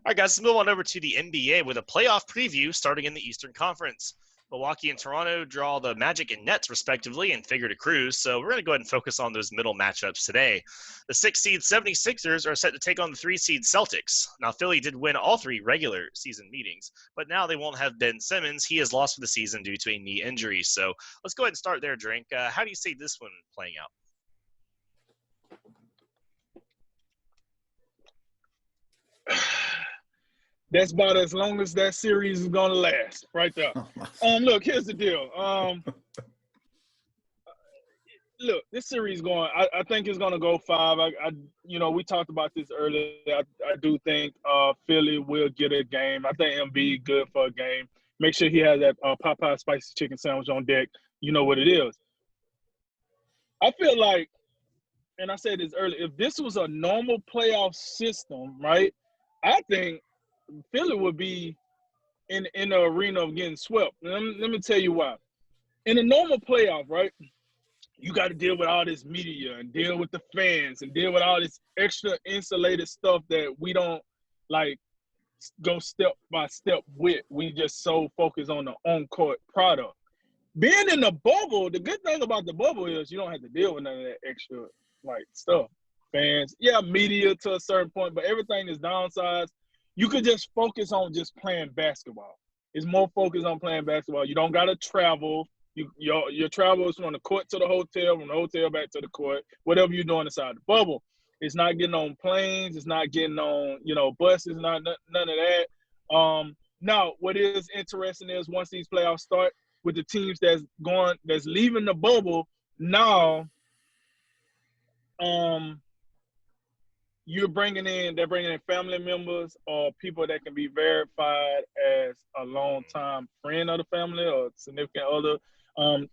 All right, guys, let's move on over to the NBA with a playoff preview starting in the Eastern Conference. Milwaukee and Toronto draw the Magic and Nets, respectively, and figure to cruise, so we're going to go ahead and focus on those middle matchups today. The 6-seed 76ers are set to take on the 3-seed Celtics. Now, Philly did win all 3 regular season meetings, but now they won't have Ben Simmons. He is lost for the season due to a knee injury, so let's go ahead and start there, Drink. How do you see this one playing out? That's about as long as that series is gonna last, right there. Look, here's the deal. Look, this series going. I think it's gonna go 5. We talked about this earlier. I do think Philly will get a game. I think Embiid good for a game. Make sure he has that Popeye spicy chicken sandwich on deck. You know what it is. I feel like, and I said this earlier, if this was a normal playoff system, right? I think Philly would be in the arena of getting swept. Let me tell you why. In a normal playoff, right, you got to deal with all this media and deal with the fans and deal with all this extra insulated stuff that we don't like go step by step with. We just so focused on the on-court product. Being in the bubble, the good thing about the bubble is you don't have to deal with none of that extra like stuff. Fans, yeah, media to a certain point, but everything is downsized. You could just focus on just playing basketball. It's more focused on playing basketball. You don't got to travel. Your travel is from the court to the hotel, from the hotel back to the court, whatever you're doing inside the bubble. It's not getting on planes. It's not getting on, buses, none of that. Now, what is interesting is once these playoffs start with the teams that's leaving the bubble, now they're bringing in family members or people that can be verified as a long-time friend of the family or significant other.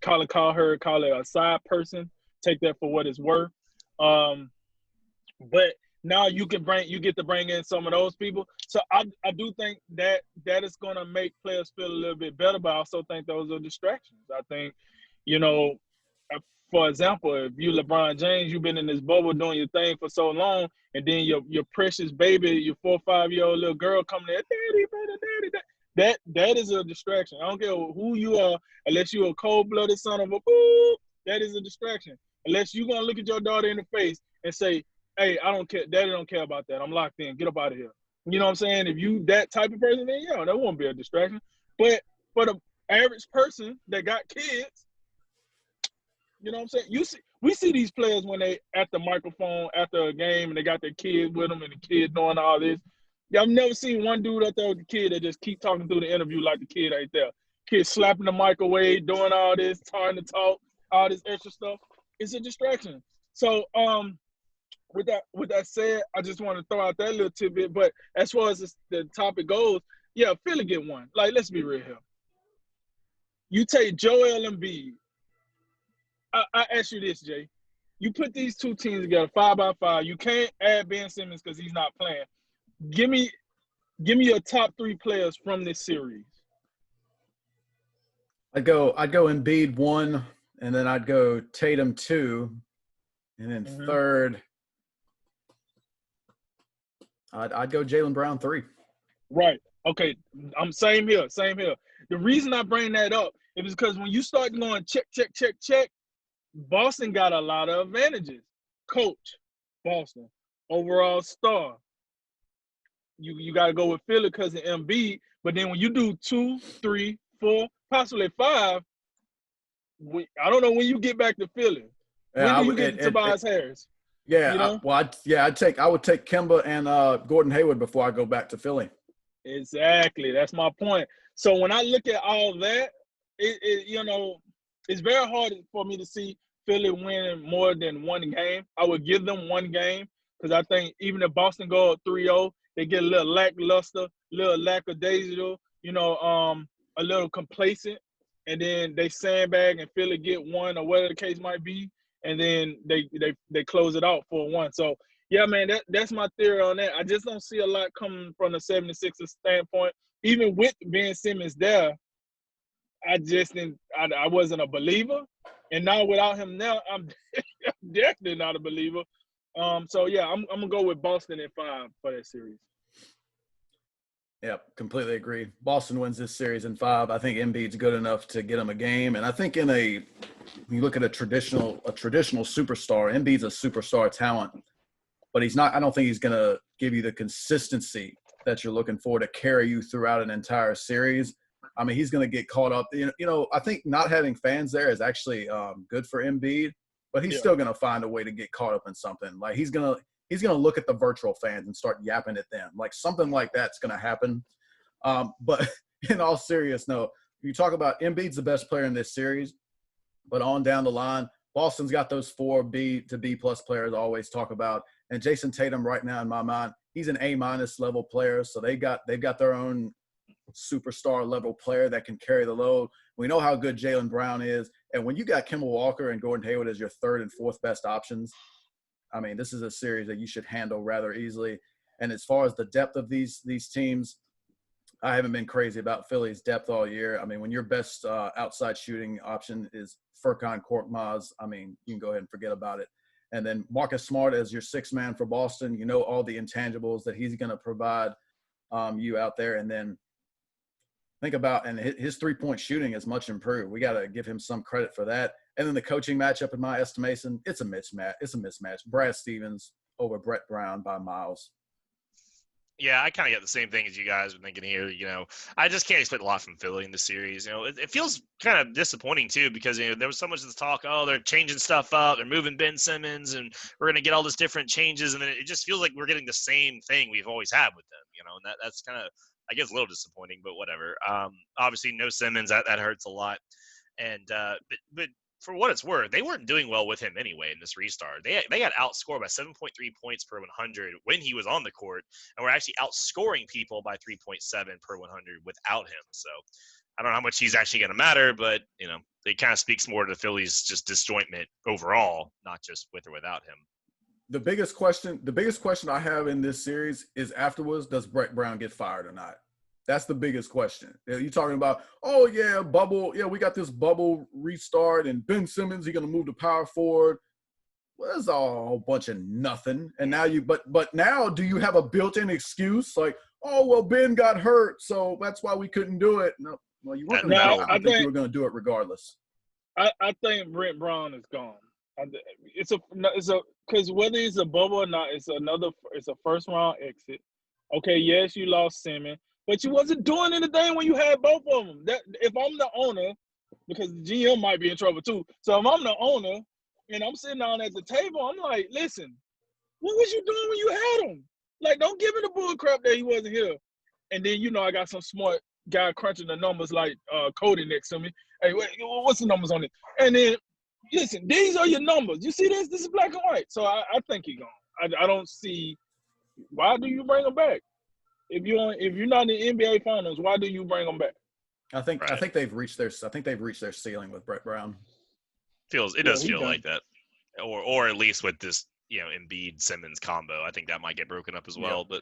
Call it a side person. Take that for what it's worth. But now you get to bring in some of those people. So I do think that is going to make players feel a little bit better, but I also think those are distractions. I think, for example, if you LeBron James, you've been in this bubble doing your thing for so long, and then your precious baby, your 4 or 5 year old little girl coming in, daddy, that is a distraction. I don't care who you are, unless you're a cold-blooded son of a boo, that is a distraction. Unless you're gonna look at your daughter in the face and say, "Hey, I don't care. Daddy don't care about that. I'm locked in. Get up out of here." You know what I'm saying? If you that type of person, then yeah, that won't be a distraction. But for the average person that got kids, you know what I'm saying? We see these players when they at the microphone after a game and they got their kid with them and the kid doing all this. Yeah, I've never seen one dude out there with the kid that just keep talking through the interview like the kid ain't there. Kid slapping the microwave, doing all this, trying to talk, all this extra stuff. It's a distraction. So with that said, I just want to throw out that little tidbit. But as far as the topic goes, yeah, Philly get one. Like, let's be real here. You take Joel Embiid. I ask you this, Jay. You put these two teams together 5-by-5. You can't add Ben Simmons because he's not playing. Give me your top 3 players from this series. I'd go Embiid 1, and then I'd go Tatum 2, and then third, I'd go Jaylen Brown 3. Right. Okay. I'm same here. The reason I bring that up is because when you start going check, Boston got a lot of advantages. Coach, Boston, overall star. You got to go with Philly because of Embiid. But then when you do 2, 3, 4, possibly 5, I don't know when you get back to Philly. When do you get to Tobias Harris? Yeah, I would take Kemba and Gordon Hayward before I go back to Philly. Exactly, that's my point. So when I look at all that, it's very hard for me to see Philly winning more than one game. I would give them one game because I think even if Boston go up 3-0, they get a little lackluster, a little lackadaisical, a little complacent, and then they sandbag and Philly get one or whatever the case might be, and then they close it out 4-1. So, yeah, man, that's my theory on that. I just don't see a lot coming from the 76ers standpoint. Even with Ben Simmons there, I just didn't – I wasn't a believer. And now without him now, I'm definitely not a believer. So, yeah, I'm going to go with Boston at 5 for that series. Yep, completely agree. Boston wins this series in 5. I think Embiid's good enough to get him a game, and I think you look at a traditional superstar. Embiid's a superstar talent, but he's not. I don't think he's going to give you the consistency that you're looking for to carry you throughout an entire series. I mean, he's going to get caught up. I think not having fans there is actually good for Embiid, but he's still going to find a way to get caught up in something. Like he's going to look at the virtual fans and start yapping at them. Like something like that's going to happen. But in all seriousness, no, you talk about Embiid's the best player in this series, but on down the line, Boston's got those 4 B to B plus players I always talk about. And Jason Tatum right now in my mind, he's an A- level player. So they've got their own superstar level player that can carry the load. We know how good Jaylen Brown is. And when you got Kemba Walker and Gordon Hayward as your 3rd and 4th best options, I mean, this is a series that you should handle rather easily. And as far as the depth of these teams, I haven't been crazy about Philly's depth all year. I mean, when your best outside shooting option is Furkan Korkmaz, I mean, you can go ahead and forget about it. And then Marcus Smart as your 6th man for Boston, you know all the intangibles that he's going to provide you out there. And then think about, and his 3-point shooting is much improved. We got to give him some credit for that. And then the coaching matchup, in my estimation, it's a mismatch. Brad Stevens over Brett Brown by miles. Yeah, I kind of got the same thing as you guys were thinking here. I just can't expect a lot from Philly in this series. It feels kind of disappointing too because there was so much of the talk. Oh, they're changing stuff up. They're moving Ben Simmons, and we're going to get all this different changes. And then it just feels like we're getting the same thing we've always had with them. And that's kind of, I guess, a little disappointing, but whatever. Obviously, no Simmons, that hurts a lot. And but for what it's worth, they weren't doing well with him anyway in this restart. They got outscored by 7.3 points per 100 when he was on the court, and we're actually outscoring people by 3.7 per 100 without him. So I don't know how much he's actually going to matter, but it kind of speaks more to Philly's just disjointment overall, not just with or without him. The biggest question I have in this series is afterwards, does Brett Brown get fired or not? That's the biggest question. You're talking about, oh, yeah, bubble. Yeah, we got this bubble restart, and Ben Simmons, he's going to move to power forward. Well, that's a whole bunch of nothing. And now but now do you have a built-in excuse? Like, oh, well, Ben got hurt, so that's why we couldn't do it. No, well, you weren't going to do it. I think you were going to do it regardless. I think Brett Brown is gone. It's because whether it's a bubble or not, it's a first round exit. Okay, yes, you lost Simmons. But you wasn't doing anything when you had both of them. That if I'm the owner, because the GM might be in trouble too. So if I'm the owner and I'm sitting down at the table, I'm like, listen, what was you doing when you had him? Like, don't give me the bull crap that he wasn't here. And then I got some smart guy crunching the numbers like Cody next to me. Hey, what's the numbers on it? And then listen, these are your numbers. You see this? This is black and white. So I think he's gone. I don't see why do you bring him back? If you're not in the NBA Finals, why do you bring them back? I think they've reached their ceiling with Brett Brown. It does feel like that, or at least with this Embiid Simmons combo. I think that might get broken up as well. Yeah.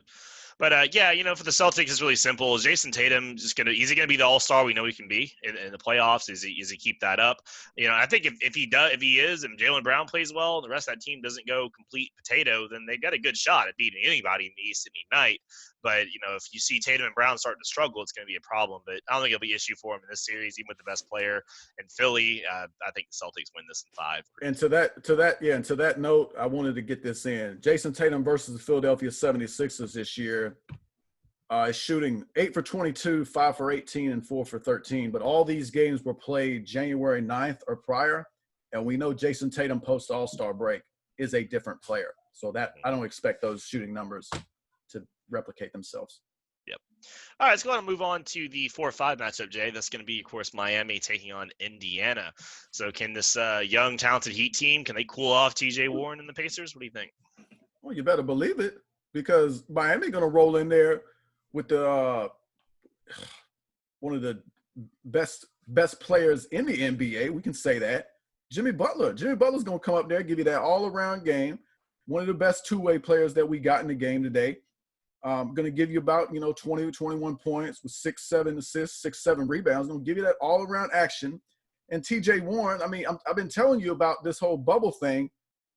But yeah, for the Celtics, it's really simple. Is Jason Tatum is he gonna be the all-star we know he can be in the playoffs? Is he keep that up? I think if he is, and Jaylen Brown plays well, and the rest of that team doesn't go complete potato, then they've got a good shot at beating anybody in the East any night. But if you see Tatum and Brown starting to struggle, it's going to be a problem. But I don't think it'll be an issue for him in this series, even with the best player in Philly. I think the Celtics win this in 5. And to that note, I wanted to get this in. Jason Tatum versus the Philadelphia 76ers this year is shooting 8 for 22, 5 for 18, and 4 for 13. But all these games were played January 9th or prior, and we know Jason Tatum post All-Star break is a different player. So that I don't expect those shooting numbers to replicate themselves. Yep. All right, let's go ahead and move on to the 4-5 matchup, Jay. That's going to be, of course, Miami taking on Indiana. So can this young, talented Heat team, can they cool off TJ Warren and the Pacers? What do you think? Well, you better believe it, because Miami going to roll in there with the one of the best players in the NBA. We can say that. Jimmy Butler. Jimmy Butler's going to come up there, give you that all-around game. One of the best two-way players that we got in the game today. Going to give you about, 20 to 21 points with 6-7 assists, 6-7 rebounds. Going to give you that all-around action. And TJ Warren, I mean, I've been telling you about this whole bubble thing.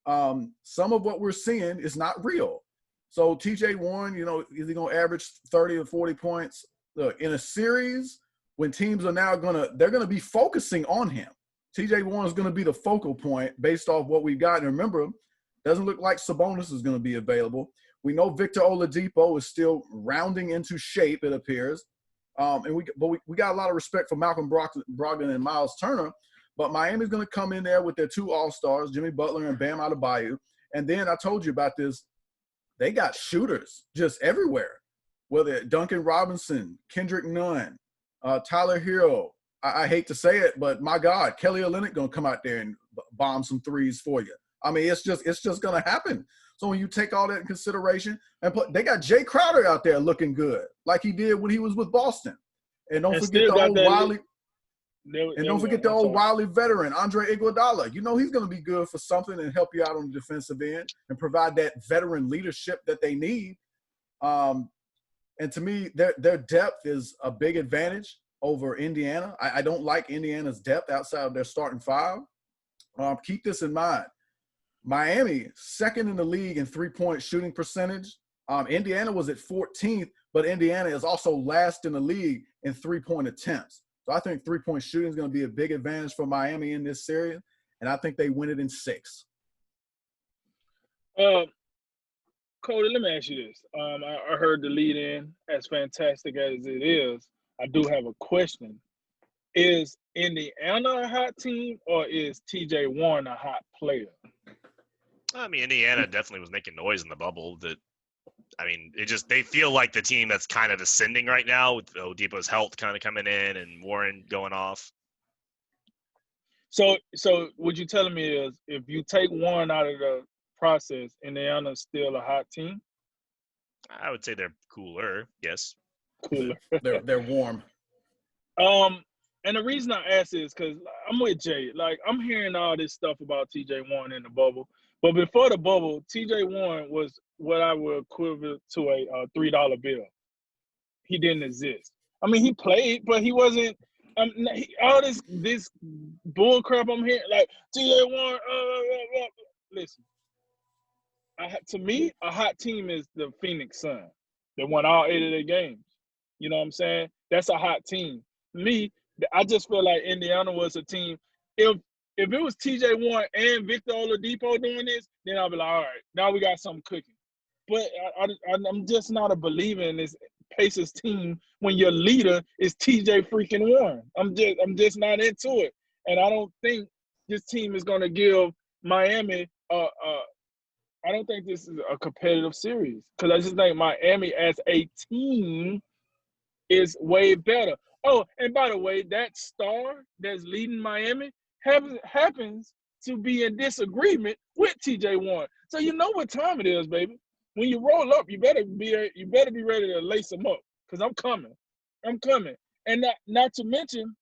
Some of what we're seeing is not real. So TJ Warren, is he going to average 30 or 40 points? Look, in a series when teams are now they're going to be focusing on him. TJ Warren is going to be the focal point based off what we've got. And remember, doesn't look like Sabonis is going to be available. We know Victor Oladipo is still rounding into shape, it appears. And we got a lot of respect for Malcolm Brogdon and Miles Turner. But Miami's going to come in there with their two all-stars, Jimmy Butler and Bam Adebayo. And then I told you about this. They got shooters just everywhere, whether Duncan Robinson, Kendrick Nunn, Tyler Hero. I hate to say it, but my God, Kelly Olynyk going to come out there and bomb some threes for you. I mean, it's just going to happen. So when you take all that in consideration, they got Jay Crowder out there looking good, like he did when he was with Boston. And don't forget the old Wiley. And don't forget the old wily veteran, Andre Iguodala. He's going to be good for something and help you out on the defensive end and provide that veteran leadership that they need. And to me, their depth is a big advantage over Indiana. I don't like Indiana's depth outside of their starting five. Keep this in mind. Miami, second in the league in three-point shooting percentage. Indiana was at 14th, but Indiana is also last in the league in three-point attempts. So I think three-point shooting is going to be a big advantage for Miami in this series, and I think they win it in 6. Cody, let me ask you this. I heard the lead-in, as fantastic as it is. I do have a question. Is Indiana a hot team, or is TJ Warren a hot player? I mean, Indiana definitely was making noise in the bubble. They feel like the team that's kind of ascending right now with Oladipo's health kind of coming in and Warren going off. So what you're telling me is if you take Warren out of the process, Indiana's still a hot team? I would say they're cooler, yes. Cooler. They're warm. And the reason I ask is because I'm with Jay. Like, I'm hearing all this stuff about TJ Warren in the bubble. But before the bubble, TJ Warren was what I would equivalent to a $3 bill. He didn't exist. I mean, he played, but he wasn't. All this bull crap I'm hearing, like TJ Warren. Listen, to me, a hot team is the Phoenix Suns. They won all 8 of their games. You know what I'm saying? That's a hot team. Me, I just feel like Indiana was a team. If it was TJ Warren and Victor Oladipo doing this, then I'll be like, all right, now we got something cooking. But I'm just not a believer in this Pacers team when your leader is TJ freaking Warren. I'm just not into it, and I don't think this team is going to give Miami. I don't think this is a competitive series because I just think Miami as a team is way better. Oh, and by the way, that star that's leading Miami happens to be in disagreement with TJ Warren. So you know what time it is, baby. When you roll up, you better be ready to lace them up because I'm coming. And not to mention,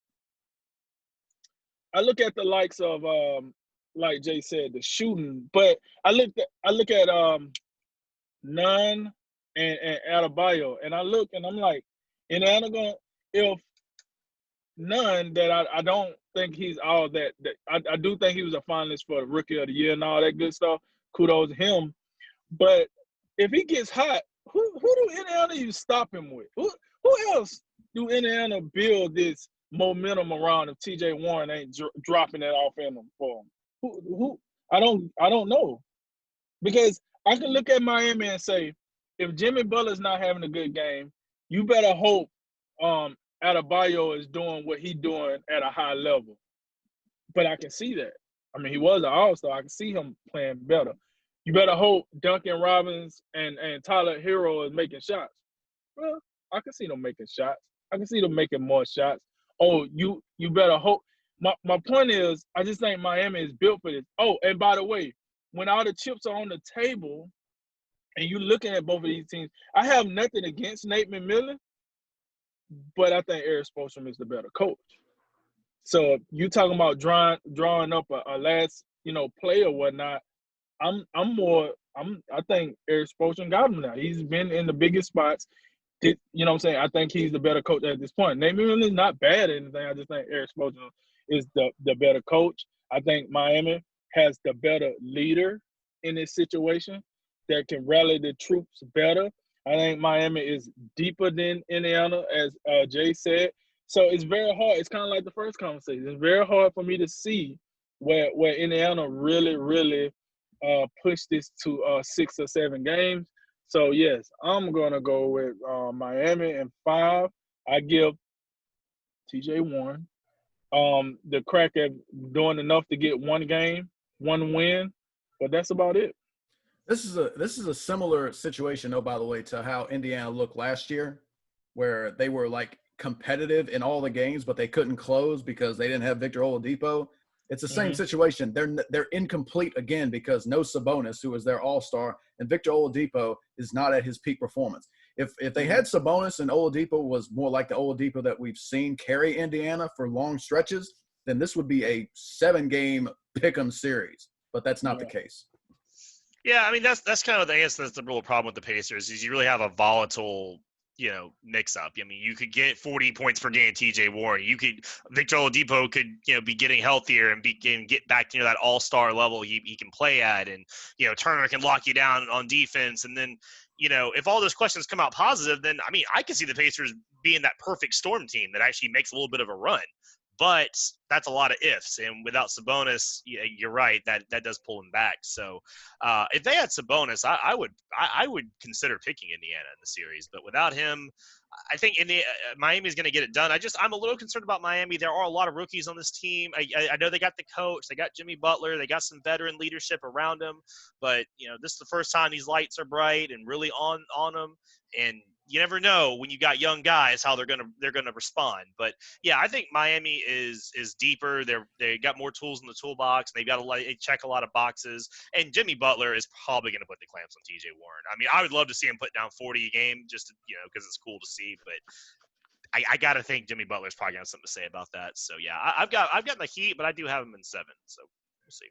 I look at the likes of like Jay said, the shooting, but I look at Nunn and Adebayo, and I look and I'm like, Indiana going if Nunn that I don't think he's all that I do think he was a finalist for the Rookie of the Year and all that good stuff. Kudos to him. But if he gets hot, who do Indiana you stop him with? Who else do Indiana build this momentum around if TJ Warren ain't dropping that off in them for him? Who? I don't know. Because I can look at Miami and say, if Jimmy Butler's not having a good game, you better hope Adebayo is doing what he's doing at a high level. But I can see that. I mean, he was an all-star. I can see him playing better. You better hope Duncan Robinson and Tyler Hero is making shots. Well, I can see them making shots. I can see them making more shots. Oh, you better hope. My point is, I just think Miami is built for this. Oh, and by the way, when all the chips are on the table and you're looking at both of these teams, I have nothing against Nate McMillan, but I think Eric Spoelstra is the better coach. So you talking about drawing up a last, play or whatnot. I think Eric Spoelstra got him now. He's been in the biggest spots. You know what I'm saying? I think he's the better coach at this point. Nate McMillan is not bad at anything. I just think Eric Spoelstra is the better coach. I think Miami has the better leader in this situation that can rally the troops better. I think Miami is deeper than Indiana, as Jay said. So it's very hard. It's kind of like the first conversation. It's very hard for me to see where Indiana really push this to 6 or 7 games. So yes, I'm gonna go with Miami in 5. I give TJ Warren the crack at doing enough to get 1 game, 1 win, but that's about it. This is a similar situation, though, by the way, to how Indiana looked last year, where they were like competitive in all the games, but they couldn't close because they didn't have Victor Oladipo. It's the same situation. They're incomplete again because no Sabonis, who was their all-star, and Victor Oladipo is not at his peak performance. If they had Sabonis and Oladipo was more like the Oladipo that we've seen carry Indiana for long stretches, then this would be a 7-game pick'em series. But that's not the case. Yeah, I mean that's kind of I guess that's the real problem with the Pacers is you really have a volatile, mix up. I mean, you could get 40 points per game TJ Warren. Victor Oladipo could, be getting healthier and get back to that all-star level he can play at, and Turner can lock you down on defense. And then, if all those questions come out positive, then I mean, I can see the Pacers being that perfect storm team that actually makes a little bit of a run. But that's a lot of ifs, and without Sabonis, you're right, that does pull him back. So if they had Sabonis, I would consider picking Indiana in the series. But without him, I think Miami's going to get it done. I'm a little concerned about Miami. There are a lot of rookies on this team. I know they got the coach, they got Jimmy Butler, they got some veteran leadership around them. But this is the first time these lights are bright and really on them. And you never know when you got young guys how they're gonna respond. But yeah, I think Miami is deeper. They got more tools in the toolbox. They've got to check a lot of boxes. And Jimmy Butler is probably gonna put the clamps on TJ Warren. I mean, I would love to see him put down 40 a game just to, because it's cool to see. But I got to think Jimmy Butler's probably got something to say about that. So yeah, I've got the Heat, but I do have him in 7. So we'll see.